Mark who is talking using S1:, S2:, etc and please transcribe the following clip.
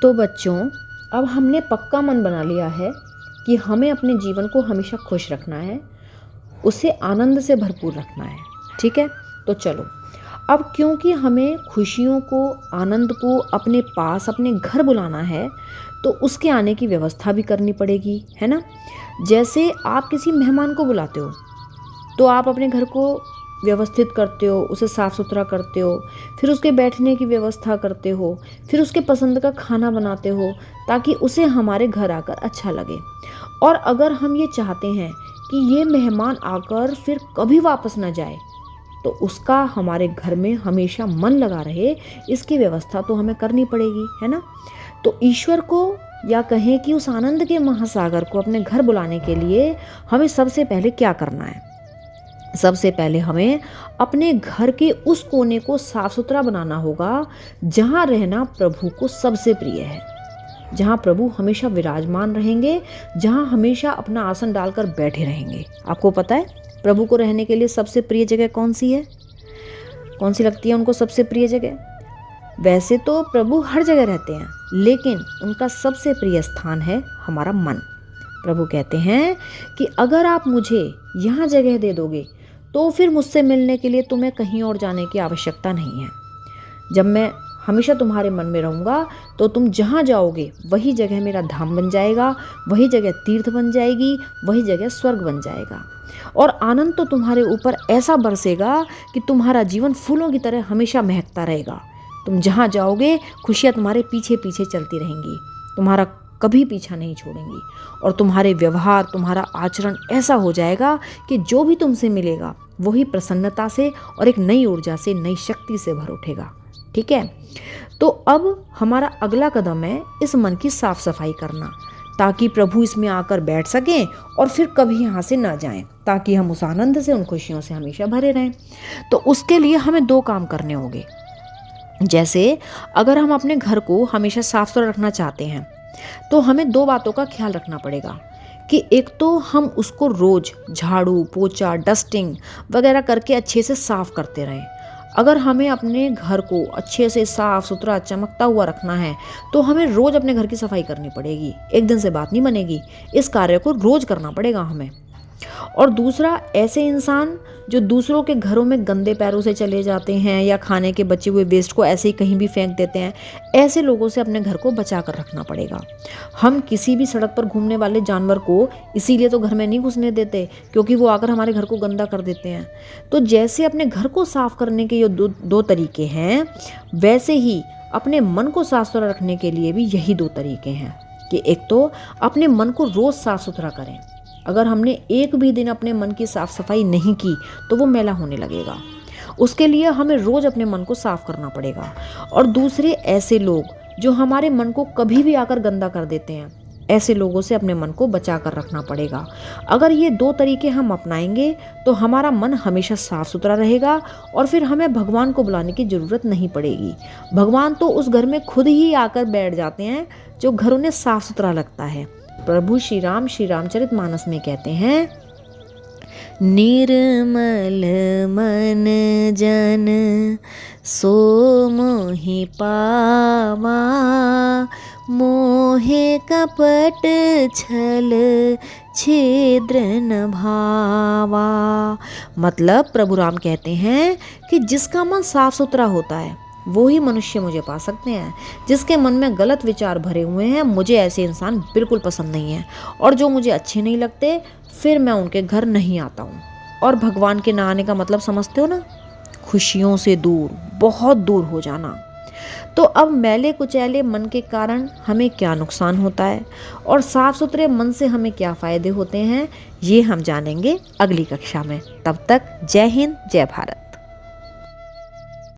S1: तो बच्चों, अब हमने पक्का मन बना लिया है कि हमें अपने जीवन को हमेशा खुश रखना है, उसे आनंद से भरपूर रखना है। ठीक है, तो चलो अब क्योंकि हमें खुशियों को, आनंद को अपने पास, अपने घर बुलाना है, तो उसके आने की व्यवस्था भी करनी पड़ेगी, है ना। जैसे आप किसी मेहमान को बुलाते हो तो आप अपने घर को व्यवस्थित करते हो, उसे साफ़ सुथरा करते हो, फिर उसके बैठने की व्यवस्था करते हो, फिर उसके पसंद का खाना बनाते हो ताकि उसे हमारे घर आकर अच्छा लगे। और अगर हम ये चाहते हैं कि ये मेहमान आकर फिर कभी वापस ना जाए, तो उसका हमारे घर में हमेशा मन लगा रहे, इसकी व्यवस्था तो हमें करनी पड़ेगी, है ना। तो ईश्वर को, या कहें कि उस आनंद के महासागर को अपने घर बुलाने के लिए हमें सबसे पहले क्या करना है? सबसे पहले हमें अपने घर के उस कोने को साफ सुथरा बनाना होगा जहाँ रहना प्रभु को सबसे प्रिय है, जहाँ प्रभु हमेशा विराजमान रहेंगे, जहाँ हमेशा अपना आसन डालकर बैठे रहेंगे। आपको पता है प्रभु को रहने के लिए सबसे प्रिय जगह कौन सी है? कौन सी लगती है उनको सबसे प्रिय जगह? वैसे तो प्रभु हर जगह रहते हैं, लेकिन उनका सबसे प्रिय स्थान है हमारा मन। प्रभु कहते हैं कि अगर आप मुझे यहाँ जगह दे दोगे तो फिर मुझसे मिलने के लिए तुम्हें कहीं और जाने की आवश्यकता नहीं है। जब मैं हमेशा तुम्हारे मन में रहूँगा तो तुम जहाँ जाओगे वही जगह मेरा धाम बन जाएगा, वही जगह तीर्थ बन जाएगी, वही जगह स्वर्ग बन जाएगा। और आनंद तो तुम्हारे ऊपर ऐसा बरसेगा कि तुम्हारा जीवन फूलों की तरह हमेशा महकता रहेगा। तुम जहाँ जाओगे खुशियाँ तुम्हारे पीछे पीछे चलती रहेंगी, तुम्हारा कभी पीछा नहीं छोड़ेंगी। और तुम्हारे व्यवहार, तुम्हारा आचरण ऐसा हो जाएगा कि जो भी तुमसे मिलेगा वही प्रसन्नता से और एक नई ऊर्जा से, नई शक्ति से भर उठेगा। ठीक है, तो अब हमारा अगला कदम है इस मन की साफ सफाई करना, ताकि प्रभु इसमें आकर बैठ सकें और फिर कभी यहाँ से ना जाएं, ताकि हम उस आनंद से, उन खुशियों से हमेशा भरे रहें। तो उसके लिए हमें 2 काम करने होंगे। जैसे अगर हम अपने घर को हमेशा साफ सुथरा रखना चाहते हैं तो हमें 2 बातों का ख्याल रखना पड़ेगा कि एक तो हम उसको रोज झाड़ू, पोछा, डस्टिंग वगैरह करके अच्छे से साफ करते रहें। अगर हमें अपने घर को अच्छे से साफ सुथरा, चमकता हुआ रखना है तो हमें रोज अपने घर की सफाई करनी पड़ेगी। एक दिन से बात नहीं बनेगी, इस कार्य को रोज करना पड़ेगा हमें। और दूसरा, ऐसे इंसान जो दूसरों के घरों में गंदे पैरों से चले जाते हैं या खाने के बचे हुए वेस्ट को ऐसे ही कहीं भी फेंक देते हैं, ऐसे लोगों से अपने घर को बचा कर रखना पड़ेगा। हम किसी भी सड़क पर घूमने वाले जानवर को इसीलिए तो घर में नहीं घुसने देते क्योंकि वो आकर हमारे घर को गंदा कर देते हैं। तो जैसे अपने घर को साफ करने के ये दो तरीके हैं, वैसे ही अपने मन को साफ सुथरा रखने के लिए भी यही 2 तरीके हैं कि एक तो अपने मन को रोज साफ सुथरा करें। अगर हमने एक भी दिन अपने मन की साफ सफाई नहीं की तो वो मैला होने लगेगा। उसके लिए हमें रोज अपने मन को साफ करना पड़ेगा। और दूसरे, ऐसे लोग जो हमारे मन को कभी भी आकर गंदा कर देते हैं, ऐसे लोगों से अपने मन को बचा कर रखना पड़ेगा। अगर ये 2 तरीके हम अपनाएंगे तो हमारा मन हमेशा साफ सुथरा रहेगा और फिर हमें भगवान को बुलाने की ज़रूरत नहीं पड़ेगी। भगवान तो उस घर में खुद ही आकर बैठ जाते हैं जो घर उन्हें साफ सुथरा लगता है। प्रभु श्री रामचरितमानस में कहते हैं, निर्मल मन जन सो मोहि पावा, मोहे कपट छल छिद्र न भावा। मतलब प्रभु राम कहते हैं कि जिसका मन साफ सुथरा होता है वो ही मनुष्य मुझे पा सकते हैं। जिसके मन में गलत विचार भरे हुए हैं, मुझे ऐसे इंसान बिल्कुल पसंद नहीं है। और जो मुझे अच्छे नहीं लगते, फिर मैं उनके घर नहीं आता हूँ। और भगवान के ना आने का मतलब समझते हो ना? खुशियों से दूर, बहुत दूर हो जाना। तो अब मैले कुचैले मन के कारण हमें क्या नुकसान होता है और साफ सुथरे मन से हमें क्या फ़ायदे होते हैं, ये हम जानेंगे अगली कक्षा में। तब तक जय हिंद, जय भारत।